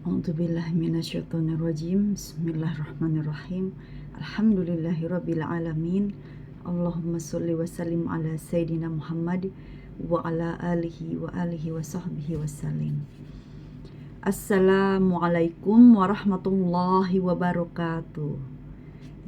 A'udzubillahi minasyaitonirrajim. Bismillahirrahmanirrahim. Alhamdulillahirabbil alamin. Allahumma sholli wa sallim ala sayidina Muhammad wa ala alihi wa sahbihi wasallim. Assalamualaikum warahmatullahi wabarakatuh.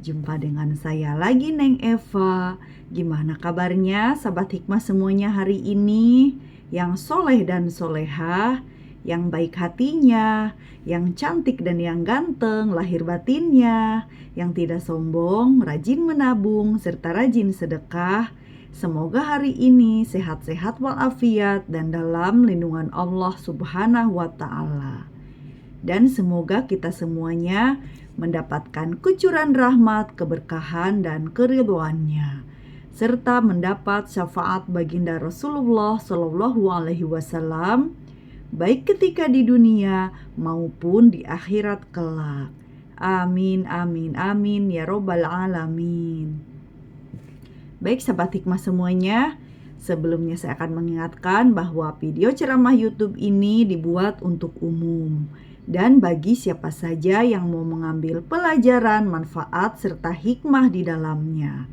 Jumpa dengan saya lagi, Neng Eva. Gimana kabarnya sahabat hikmah semuanya hari ini? Yang soleh dan solehah, yang baik hatinya, yang cantik dan yang ganteng lahir batinnya, yang tidak sombong, rajin menabung, serta rajin sedekah. Semoga hari ini sehat-sehat walafiat dan dalam lindungan Allah Subhanahu wa Ta'ala. Dan semoga kita semuanya mendapatkan kucuran rahmat, keberkahan, dan keridhoannya, serta mendapat syafaat baginda Rasulullah Shallallahu Alaihi Wasallam, baik ketika di dunia maupun di akhirat kelak. Amin, amin, amin, ya robbal alamin. Baik sahabat hikmah semuanya, sebelumnya saya akan mengingatkan bahwa video ceramah YouTube ini dibuat untuk umum dan bagi siapa saja yang mau mengambil pelajaran, manfaat, serta hikmah di dalamnya,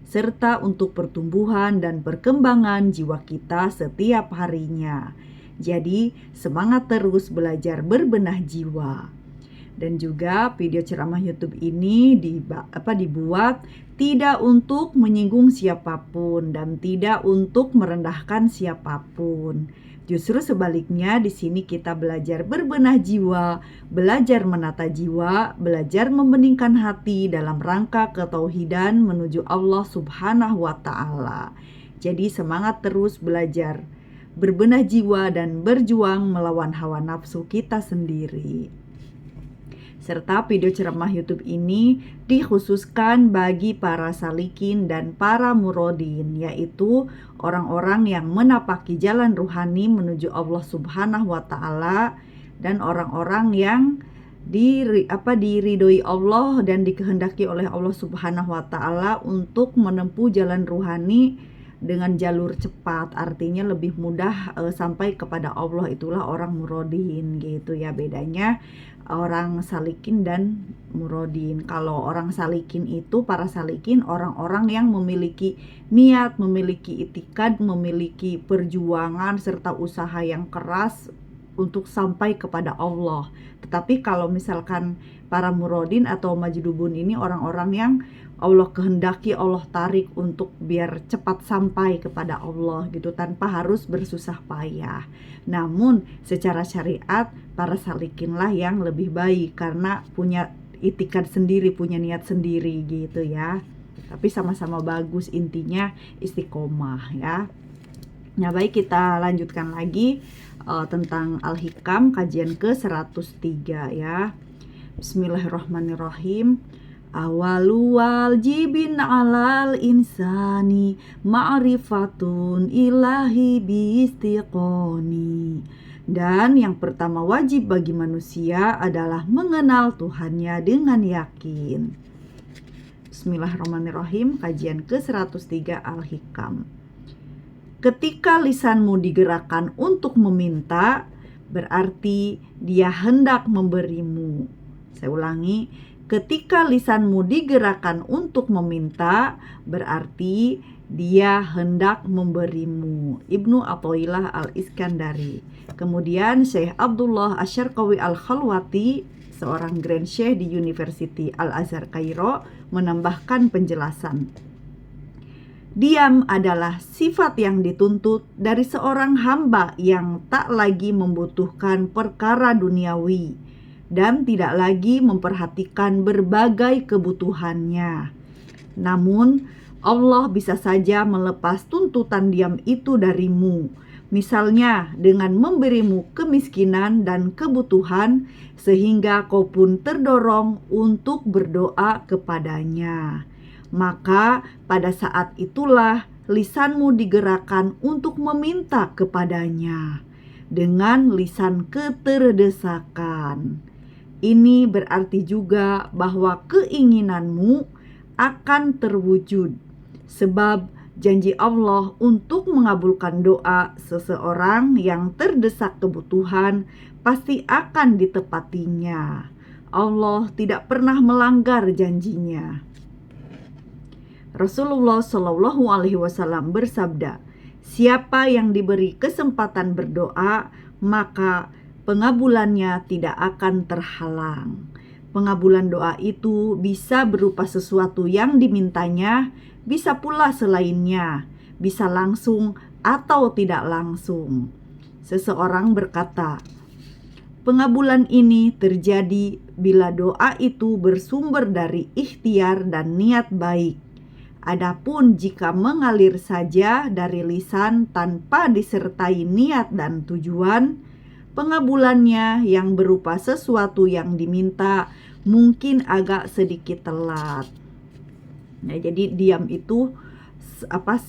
serta untuk pertumbuhan dan perkembangan jiwa kita setiap harinya. Jadi semangat terus belajar berbenah jiwa. Dan juga video ceramah YouTube ini dibuat tidak untuk menyinggung siapapun dan tidak untuk merendahkan siapapun. Justru sebaliknya, di sini kita belajar berbenah jiwa, belajar menata jiwa, belajar membeningkan hati dalam rangka ketauhidan menuju Allah Subhanahu wa Ta'ala. Jadi semangat terus belajar berbenah jiwa dan berjuang melawan hawa nafsu kita sendiri. Serta video ceramah YouTube ini dikhususkan bagi para salikin dan para murodin, yaitu orang-orang yang menapaki jalan ruhani menuju Allah Subhanahu wa Ta'ala, dan orang-orang yang diridhoi Allah dan dikehendaki oleh Allah Subhanahu wa Ta'ala untuk menempuh jalan ruhani dengan jalur cepat, artinya lebih mudah sampai kepada Allah. Itulah orang murodin gitu ya, bedanya orang salikin dan murodin. Kalau orang salikin itu, para salikin orang-orang yang memiliki niat, memiliki itikad, memiliki perjuangan serta usaha yang keras untuk sampai kepada Allah. Tetapi kalau misalkan para murodin atau majdubun ini orang-orang yang Allah kehendaki, Allah tarik untuk biar cepat sampai kepada Allah gitu, tanpa harus bersusah payah. Namun secara syariat para salikinlah yang lebih baik karena punya itikad sendiri, punya niat sendiri gitu ya. Tapi sama-sama bagus, intinya istiqomah ya. Nah baik, kita lanjutkan lagi tentang Al-Hikam kajian ke-103 ya. Bismillahirrahmanirrahim. Awalu wajibin alal insani ma'rifatun ilahi biistiqoni. Dan yang pertama wajib bagi manusia adalah mengenal Tuhannya dengan yakin. Bismillahirrahmanirrahim, kajian ke-103 Al-Hikam. Ketika lisanmu digerakkan untuk meminta, berarti dia hendak memberimu. Saya ulangi, ketika lisanmu digerakkan untuk meminta, berarti dia hendak memberimu. Ibnu Athaillah Al-Iskandari. Kemudian Syekh Abdullah Asyarqawi Al-Khalwati, seorang Grand Syekh di University Al-Azhar Kairo, menambahkan penjelasan. Diam adalah sifat yang dituntut dari seorang hamba yang tak lagi membutuhkan perkara duniawi dan tidak lagi memperhatikan berbagai kebutuhannya. Namun, Allah bisa saja melepas tuntutan diam itu darimu, misalnya dengan memberimu kemiskinan dan kebutuhan sehingga kau pun terdorong untuk berdoa kepadanya. Maka pada saat itulah lisanmu digerakkan untuk meminta kepadanya dengan lisan keterdesakan. Ini berarti juga bahwa keinginanmu akan terwujud, sebab janji Allah untuk mengabulkan doa seseorang yang terdesak kebutuhan pasti akan ditepatinya. Allah tidak pernah melanggar janjinya. Rasulullah Shallallahu Alaihi Wasallam bersabda, siapa yang diberi kesempatan berdoa, maka pengabulannya tidak akan terhalang. Pengabulan doa itu bisa berupa sesuatu yang dimintanya, bisa pula selainnya, bisa langsung atau tidak langsung. Seseorang berkata, pengabulan ini terjadi bila doa itu bersumber dari ikhtiar dan niat baik. Adapun jika mengalir saja dari lisan tanpa disertai niat dan tujuan, pengabulannya yang berupa sesuatu yang diminta mungkin agak sedikit telat. Nah, jadi diam itu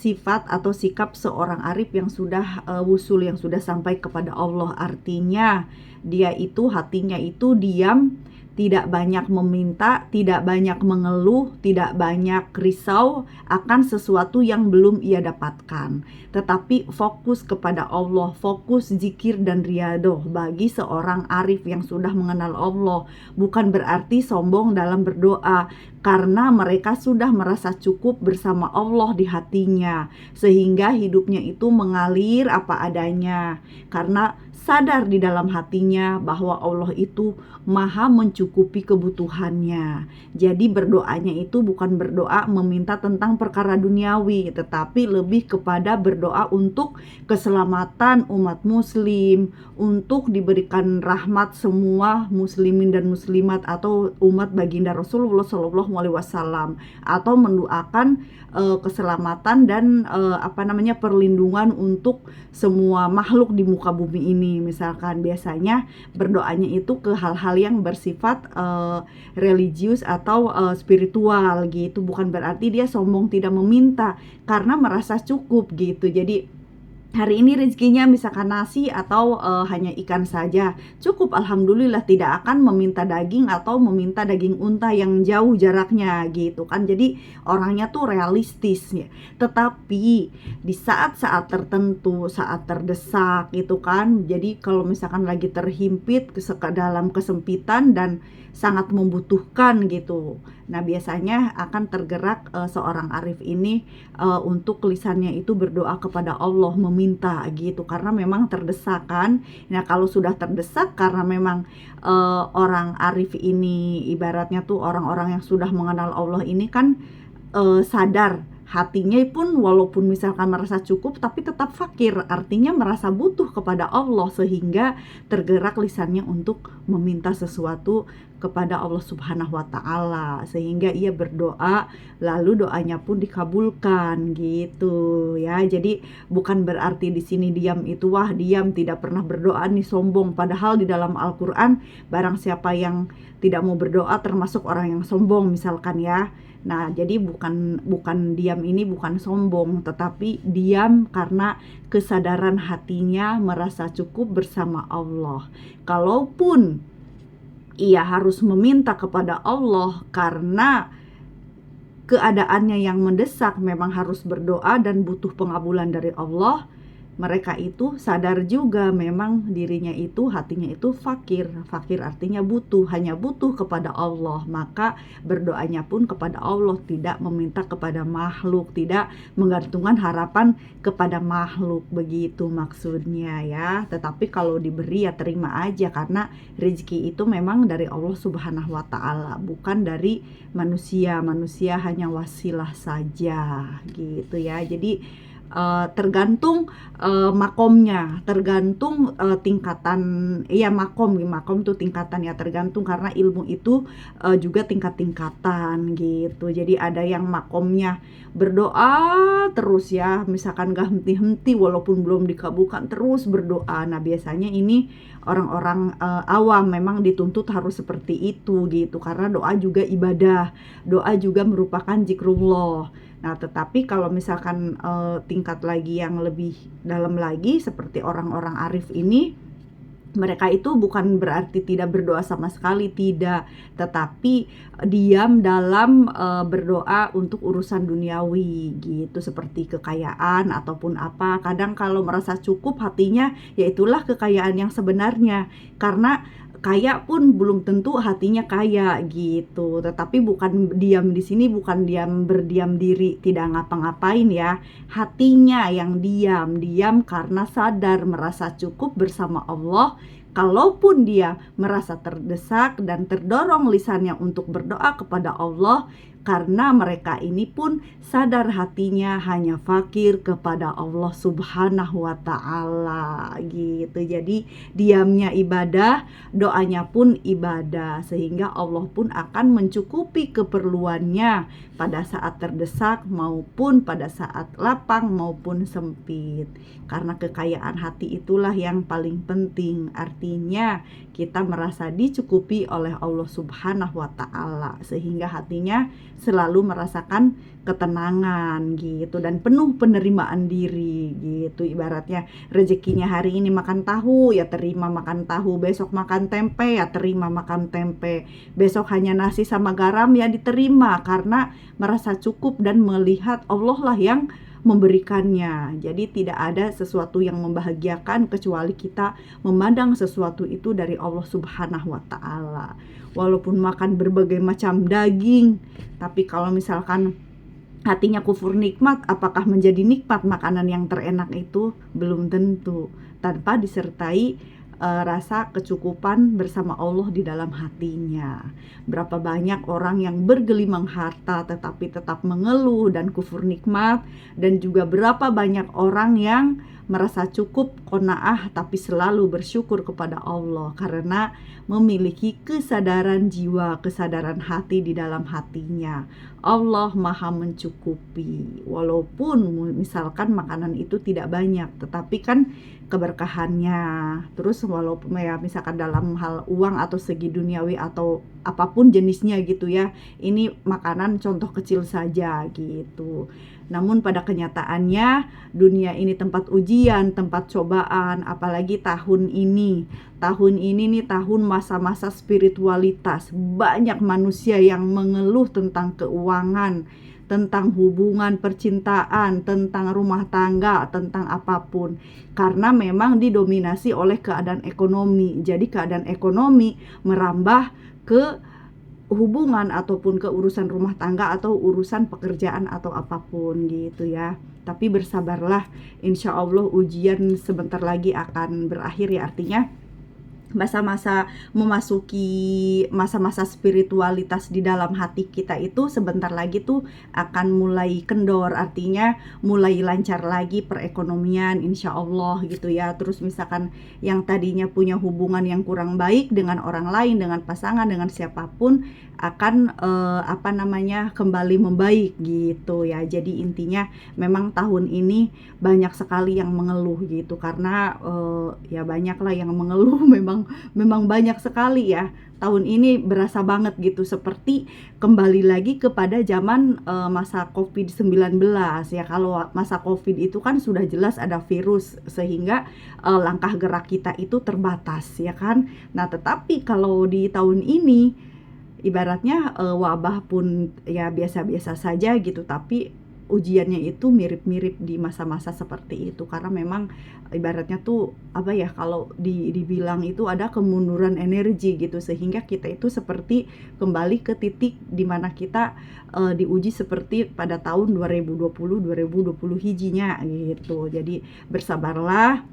sifat atau sikap seorang arif yang sudah wusul, yang sudah sampai kepada Allah. Artinya dia itu hatinya itu diam, tidak banyak meminta, tidak banyak mengeluh, tidak banyak risau akan sesuatu yang belum ia dapatkan, tetapi fokus kepada Allah, fokus zikir dan riadoh bagi seorang arif yang sudah mengenal Allah. Bukan berarti sombong dalam berdoa, karena mereka sudah merasa cukup bersama Allah di hatinya, sehingga hidupnya itu mengalir apa adanya, karena sadar di dalam hatinya bahwa Allah itu maha mencukupi kebutuhannya. Jadi berdoanya itu bukan berdoa meminta tentang perkara duniawi, tetapi lebih kepada berdoa untuk keselamatan umat muslim, untuk diberikan rahmat semua muslimin dan muslimat atau umat baginda Rasulullah SAW, atau mendoakan keselamatan dan perlindungan untuk semua makhluk di muka bumi ini. Misalkan biasanya berdoanya itu ke hal-hal yang bersifat religius atau spiritual gitu. Bukan berarti dia sombong tidak meminta karena merasa cukup gitu. Jadi hari ini rezekinya misalkan nasi atau hanya ikan saja, cukup, alhamdulillah, tidak akan meminta daging atau meminta daging unta yang jauh jaraknya gitu kan. Jadi orangnya tuh realistis ya. Tetapi di saat-saat tertentu, saat terdesak gitu kan, jadi kalau misalkan lagi terhimpit dalam kesempitan dan sangat membutuhkan gitu, nah biasanya akan tergerak seorang arif ini untuk lisannya itu berdoa kepada Allah, meminta gitu, karena memang terdesak kan. Nah kalau sudah terdesak, karena memang orang arif ini ibaratnya tuh orang-orang yang sudah mengenal Allah ini kan sadar hatinya pun walaupun misalkan merasa cukup tapi tetap fakir, artinya merasa butuh kepada Allah, sehingga tergerak lisannya untuk meminta sesuatu kepada Allah Subhanahu wa Ta'ala, sehingga ia berdoa lalu doanya pun dikabulkan gitu ya. Jadi bukan berarti di sini diam itu wah diam tidak pernah berdoa nih sombong, padahal di dalam Al-Qur'an barang siapa yang tidak mau berdoa termasuk orang yang sombong misalkan ya. Nah, jadi bukan diam ini bukan sombong, tetapi diam karena kesadaran hatinya merasa cukup bersama Allah. Kalaupun ia harus meminta kepada Allah karena keadaannya yang mendesak, memang harus berdoa dan butuh pengabulan dari Allah, mereka itu sadar juga memang dirinya itu, hatinya itu fakir. Fakir artinya butuh, hanya butuh kepada Allah. Maka berdoanya pun kepada Allah, tidak meminta kepada makhluk, tidak menggantungkan harapan kepada makhluk. Begitu maksudnya ya. Tetapi kalau diberi ya terima aja, karena rezeki itu memang dari Allah Subhanahu wa Ta'ala, bukan dari manusia. Manusia hanya wasilah saja gitu ya. Jadi tergantung makomnya, tergantung tingkatan ya, makom tuh tingkatan ya, tergantung, karena ilmu itu juga tingkat-tingkatan gitu. Jadi ada yang makomnya berdoa terus ya, misalkan gak henti-henti walaupun belum dikabulkan, terus berdoa. Nah biasanya ini orang-orang awam memang dituntut harus seperti itu gitu, karena doa juga ibadah, doa juga merupakan zikrullah. Nah, tetapi kalau misalkan tingkat lagi yang lebih dalam lagi seperti orang-orang arif ini, mereka itu bukan berarti tidak berdoa sama sekali, tidak, tetapi diam dalam berdoa untuk urusan duniawi gitu, seperti kekayaan ataupun apa. Kadang kalau merasa cukup hatinya, ya itulah kekayaan yang sebenarnya, karena kaya pun belum tentu hatinya kaya gitu. Tetapi bukan diam di sini, bukan berdiam diri tidak ngapa-ngapain ya, hatinya yang diam karena sadar merasa cukup bersama Allah. Kalaupun dia merasa terdesak dan terdorong lisannya untuk berdoa kepada Allah, karena mereka ini pun sadar hatinya hanya fakir kepada Allah Subhanahu wa Ta'ala gitu. Jadi diamnya ibadah, doanya pun ibadah, sehingga Allah pun akan mencukupi keperluannya pada saat terdesak maupun pada saat lapang maupun sempit. Karena kekayaan hati itulah yang paling penting. Artinya kita merasa dicukupi oleh Allah Subhanahu wa Ta'ala, sehingga hatinya selalu merasakan ketenangan gitu dan penuh penerimaan diri gitu. Ibaratnya rezekinya hari ini makan tahu, ya terima makan tahu. Besok makan tempe, ya terima makan tempe. Besok hanya nasi sama garam, ya diterima, karena merasa cukup dan melihat Allah lah yang memberikannya. Jadi tidak ada sesuatu yang membahagiakan kecuali kita memandang sesuatu itu dari Allah Subhanahu wa Ta'ala. Walaupun makan berbagai macam daging, tapi kalau misalkan hatinya kufur nikmat, apakah menjadi nikmat makanan yang terenak itu? Belum tentu, tanpa disertai rasa kecukupan bersama Allah di dalam hatinya. Berapa banyak orang yang bergelimang harta tetapi tetap mengeluh dan kufur nikmat, dan juga berapa banyak orang yang merasa cukup qanaah tapi selalu bersyukur kepada Allah karena memiliki kesadaran jiwa, kesadaran hati di dalam hatinya. Allah Maha mencukupi. Walaupun misalkan makanan itu tidak banyak, tetapi kan keberkahannya. Terus walaupun ya misalkan dalam hal uang atau segi duniawi atau apapun jenisnya gitu ya, ini makanan contoh kecil saja gitu. Namun pada kenyataannya dunia ini tempat ujian, tempat cobaan, apalagi tahun ini. Tahun ini nih tahun masa-masa spiritualitas. Banyak manusia yang mengeluh tentang keuangan, tentang hubungan percintaan, tentang rumah tangga, tentang apapun. Karena memang didominasi oleh keadaan ekonomi. Jadi keadaan ekonomi merambah ke hubungan ataupun ke urusan rumah tangga atau urusan pekerjaan atau apapun gitu ya. Tapi bersabarlah, insya Allah ujian sebentar lagi akan berakhir ya. Artinya masa-masa memasuki masa-masa spiritualitas di dalam hati kita itu sebentar lagi tuh akan mulai kendor, artinya mulai lancar lagi perekonomian insya Allah gitu ya. Terus misalkan yang tadinya punya hubungan yang kurang baik dengan orang lain, dengan pasangan, dengan siapapun, akan kembali membaik gitu ya. Jadi intinya memang tahun ini banyak sekali yang mengeluh gitu, karena ya banyak lah yang mengeluh memang banyak sekali ya. Tahun ini berasa banget gitu, seperti kembali lagi kepada zaman masa Covid-19 ya. Kalau masa Covid itu kan sudah jelas ada virus, sehingga langkah gerak kita itu terbatas ya kan. Nah tetapi kalau di tahun ini ibaratnya wabah pun ya biasa-biasa saja gitu, tapi ujiannya itu mirip-mirip di masa-masa seperti itu, karena memang ibaratnya tuh kalau dibilang itu ada kemunduran energi gitu, sehingga kita itu seperti kembali ke titik dimana kita diuji seperti pada tahun 2020 hijinya gitu. Jadi bersabarlah,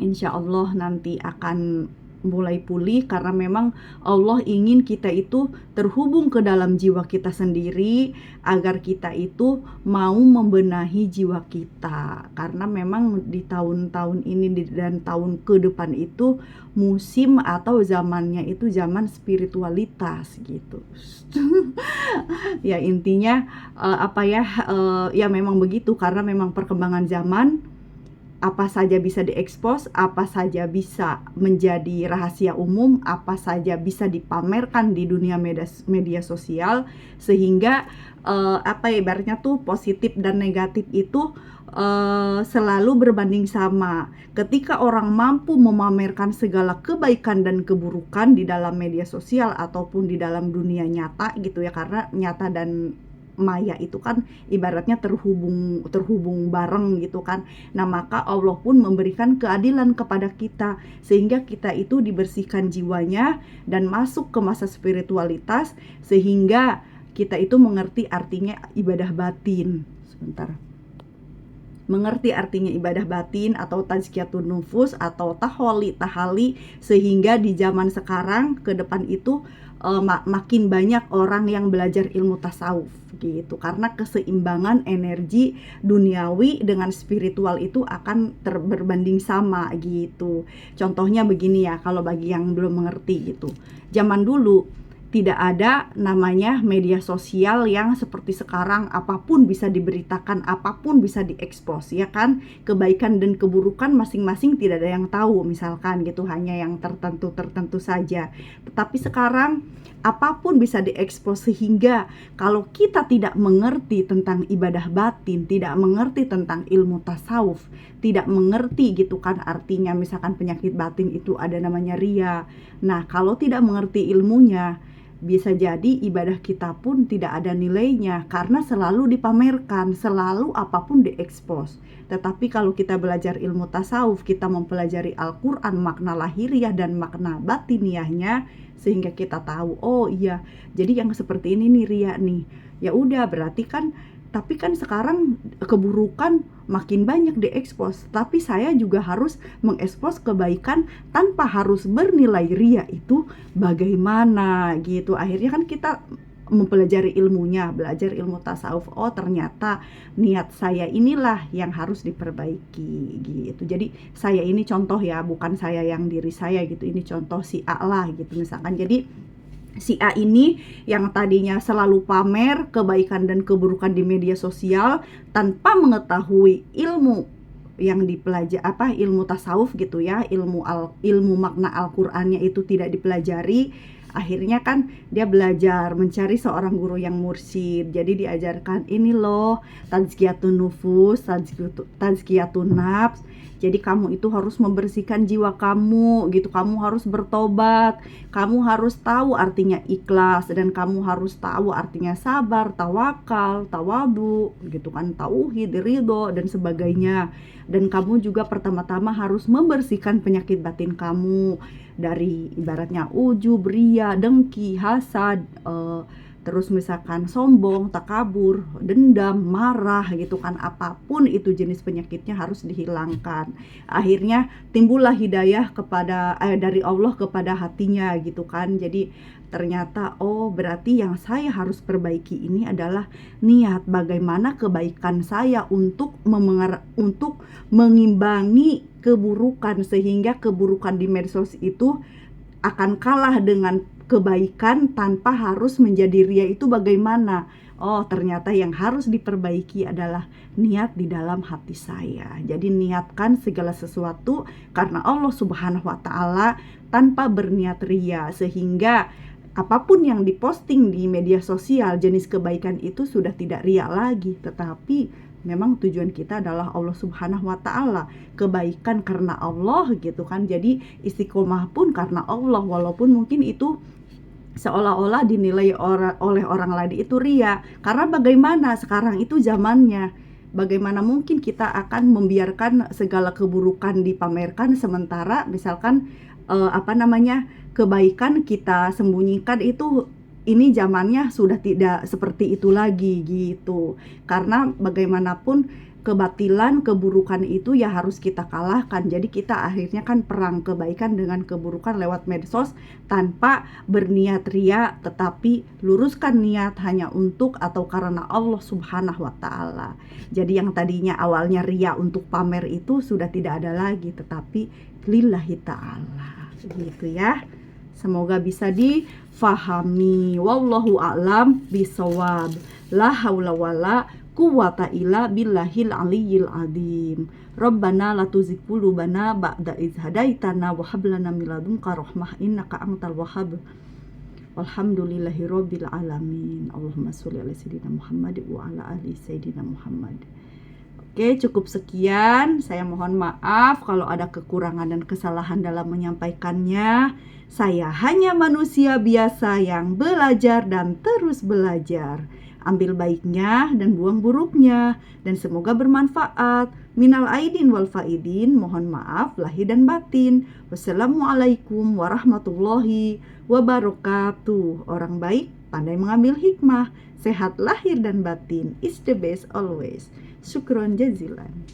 insya Allah nanti akan mulai pulih, karena memang Allah ingin kita itu terhubung ke dalam jiwa kita sendiri, agar kita itu mau membenahi jiwa kita. Karena memang di tahun-tahun ini dan tahun ke depan itu musim atau zamannya itu zaman spiritualitas gitu. Ya intinya ya memang begitu, karena memang perkembangan zaman apa saja bisa diekspos, apa saja bisa menjadi rahasia umum, apa saja bisa dipamerkan di dunia media sosial, sehingga ibaratnya tuh positif dan negatif itu selalu berbanding sama. Ketika orang mampu memamerkan segala kebaikan dan keburukan di dalam media sosial ataupun di dalam dunia nyata gitu ya, karena nyata dan maya itu kan ibaratnya terhubung bareng gitu kan. Nah, maka Allah pun memberikan keadilan kepada kita sehingga kita itu dibersihkan jiwanya dan masuk ke masa spiritualitas, sehingga kita itu mengerti artinya ibadah batin. Mengerti artinya ibadah batin atau tazkiyatun nufus atau tahali, sehingga di zaman sekarang ke depan itu makin banyak orang yang belajar ilmu tasawuf gitu, karena keseimbangan energi duniawi dengan spiritual itu akan berbanding sama gitu. Contohnya begini ya, kalau bagi yang belum mengerti gitu, zaman dulu tidak ada namanya media sosial yang seperti sekarang apapun bisa diberitakan, apapun bisa diekspos ya kan. Kebaikan dan keburukan masing-masing tidak ada yang tahu misalkan gitu, hanya yang tertentu saja. Tetapi sekarang apapun bisa diekspos, sehingga kalau kita tidak mengerti tentang ibadah batin, tidak mengerti tentang ilmu tasawuf, tidak mengerti gitu kan artinya misalkan penyakit batin itu ada namanya ria. Nah, kalau tidak mengerti ilmunya, bisa jadi ibadah kita pun tidak ada nilainya karena selalu dipamerkan, selalu apapun diekspos. Tetapi kalau kita belajar ilmu tasawuf, kita mempelajari Al-Quran, makna lahiriah dan makna batiniahnya, sehingga kita tahu, oh iya, jadi yang seperti ini nih ria nih. Ya udah, berarti kan, tapi kan sekarang keburukan makin banyak diekspos, tapi saya juga harus mengekspos kebaikan tanpa harus bernilai ria itu bagaimana gitu. Akhirnya kan kita mempelajari ilmunya, belajar ilmu tasawuf. Oh, ternyata niat saya inilah yang harus diperbaiki gitu. Jadi saya ini contoh ya, bukan saya yang diri saya gitu. Ini contoh si A lah gitu misalkan. Jadi si A ini yang tadinya selalu pamer kebaikan dan keburukan di media sosial tanpa mengetahui ilmu yang dipelajari, ilmu tasawuf gitu ya, ilmu makna Al-Qur'annya itu tidak dipelajari. Akhirnya kan dia belajar mencari seorang guru yang mursyid. Jadi diajarkan ini loh tazkiyatun nufus, tazkiyatun nafs. Jadi kamu itu harus membersihkan jiwa kamu gitu. Kamu harus bertobat. Kamu harus tahu artinya ikhlas, dan kamu harus tahu artinya sabar, tawakal, tawadu gitu kan, tauhid, ridho dan sebagainya. Dan kamu juga pertama-tama harus membersihkan penyakit batin kamu dari ibaratnya ujub, ria, dengki, hasad, terus misalkan sombong, takabur, dendam, marah gitu kan, apapun itu jenis penyakitnya harus dihilangkan. Akhirnya timbullah hidayah dari Allah kepada hatinya gitu kan. Jadi ternyata oh berarti yang saya harus perbaiki ini adalah niat, bagaimana kebaikan saya untuk mengimbangi keburukan, sehingga keburukan di medsos itu akan kalah dengan kebaikan tanpa harus menjadi ria. Itu bagaimana? Oh, ternyata yang harus diperbaiki adalah niat di dalam hati saya. Jadi niatkan segala sesuatu karena Allah Subhanahu wa Ta'ala tanpa berniat ria, sehingga apapun yang diposting di media sosial jenis kebaikan itu sudah tidak ria lagi, tetapi memang tujuan kita adalah Allah Subhanahu wa Ta'ala, kebaikan karena Allah gitu kan. Jadi istiqomah pun karena Allah, walaupun mungkin itu seolah-olah dinilai oleh orang lain itu ria. Karena bagaimana sekarang itu zamannya, bagaimana mungkin kita akan membiarkan segala keburukan dipamerkan, sementara misalkan kebaikan kita sembunyikan. Itu ini zamannya sudah tidak seperti itu lagi gitu. Karena bagaimanapun kebatilan, keburukan itu ya harus kita kalahkan. Jadi kita akhirnya kan perang kebaikan dengan keburukan lewat medsos tanpa berniat ria, tetapi luruskan niat hanya untuk atau karena Allah Subhanahu wa Ta'ala. Jadi yang tadinya awalnya ria untuk pamer itu sudah tidak ada lagi, tetapi lillahi ta'ala gitu ya. Semoga bisa difahami. Wallahu a'lam bisawab. La haula wala quwwata illa billahil aliyyil azim. Rabbana la tuzigh qulubana ba'da idh hadaitana wa hab lana min ladunka rahmah innaka antal wahhab. Walhamdulillahirabbil alamin. Allahumma sholli ala sayyidina Muhammad wa ala ali sayyidina Muhammad. Oke, cukup sekian. Saya mohon maaf kalau ada kekurangan dan kesalahan dalam menyampaikannya. Saya hanya manusia biasa yang belajar dan terus belajar. Ambil baiknya dan buang buruknya, dan semoga bermanfaat. Minal aidin wal faidin, mohon maaf lahir dan batin. Wassalamualaikum warahmatullahi wabarakatuh. Orang baik pandai mengambil hikmah. Sehat lahir dan batin is the best always. Syukron jazilan.